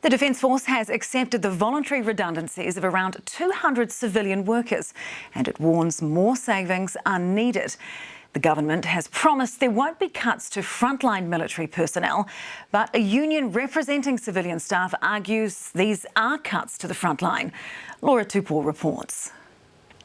The Defence Force has accepted the voluntary redundancies of around 200 civilian workers, and it warns more savings are needed. The government has promised there won't be cuts to frontline military personnel, but a union representing civilian staff argues these are cuts to the frontline. Laura Tupor reports.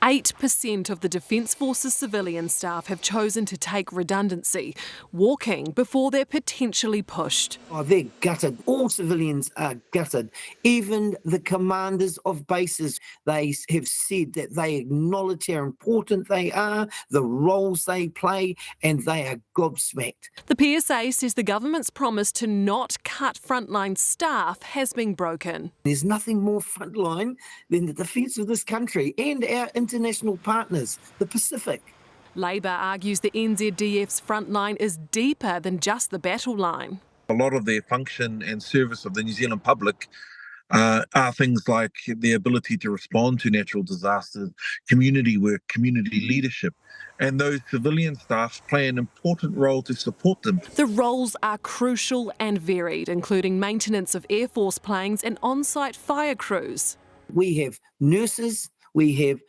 8% of the Defence Force's civilian staff have chosen to take redundancy, walking before they're potentially pushed. Oh, they're gutted. All civilians are gutted. Even the commanders of bases, they have said that they acknowledge how important they are, the roles they play, and they are gobsmacked. The PSA says the government's promise to not cut frontline staff has been broken. There's nothing more frontline than the defence of this country and our international partners, the Pacific. Labor argues the NZDF's frontline is deeper than just the battle line. A lot of their function and service of the New Zealand public are things like the ability to respond to natural disasters, community work, community leadership, and those civilian staff play an important role to support them. The roles are crucial and varied, including maintenance of Air Force planes and on-site fire crews. We have nurses, we have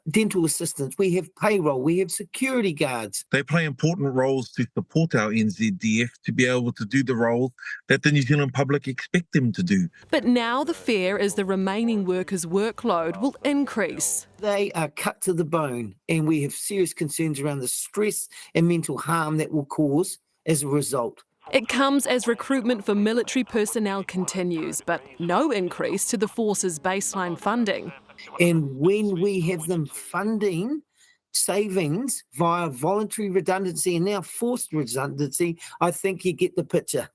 dental assistants, we have payroll, we have security guards. They play important roles to support our NZDF to be able to do the role that the New Zealand public expect them to do. But now the fear is the remaining workers' workload will increase. They are cut to the bone, and we have serious concerns around the stress and mental harm that will cause as a result. It comes as recruitment for military personnel continues, but no increase to the force's baseline funding. And when we have them funding savings via voluntary redundancy and now forced redundancy, I think you get the picture.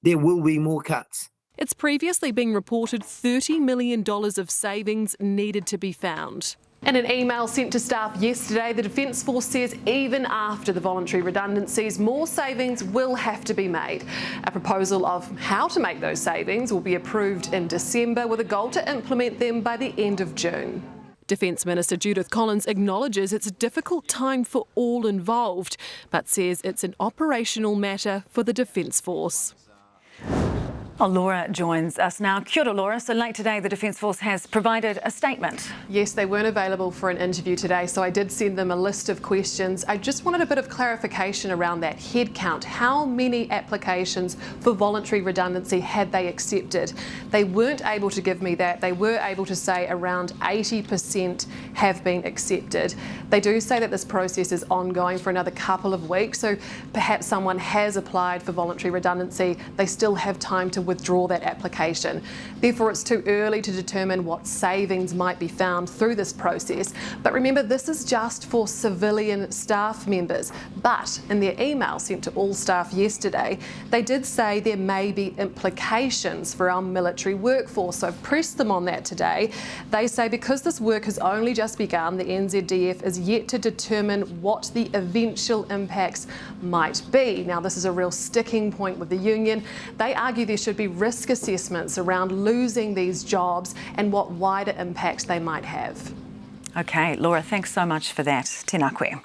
There will be more cuts. It's previously been reported $30 million of savings needed to be found. In an email sent to staff yesterday, the Defence Force says even after the voluntary redundancies, more savings will have to be made. A proposal of how to make those savings will be approved in December, with a goal to implement them by the end of June. Defence Minister Judith Collins acknowledges it's a difficult time for all involved, but says it's an operational matter for the Defence Force. Well, Laura joins us now. Kia ora, Laura. So late today, the Defence Force has provided a statement. Yes, they weren't available for an interview today, so I did send them a list of questions. I just wanted a bit of clarification around that head count. How many applications for voluntary redundancy had they accepted? They weren't able to give me that. They were able to say around 80% have been accepted. They do say that this process is ongoing for another couple of weeks, so perhaps someone has applied for voluntary redundancy. They still have time to withdraw that application. Therefore, it's too early to determine what savings might be found through this process. But remember, this is just for civilian staff members. But in their email sent to all staff yesterday, they did say there may be implications for our military workforce. So I've pressed them on that today. They say because this work has only just begun, the NZDF is yet to determine what the eventual impacts might be. Now, this is a real sticking point with the union. They argue there should be risk assessments around losing these jobs and what wider impacts they might have. OK, Laura, thanks so much for that. Tēnā koe.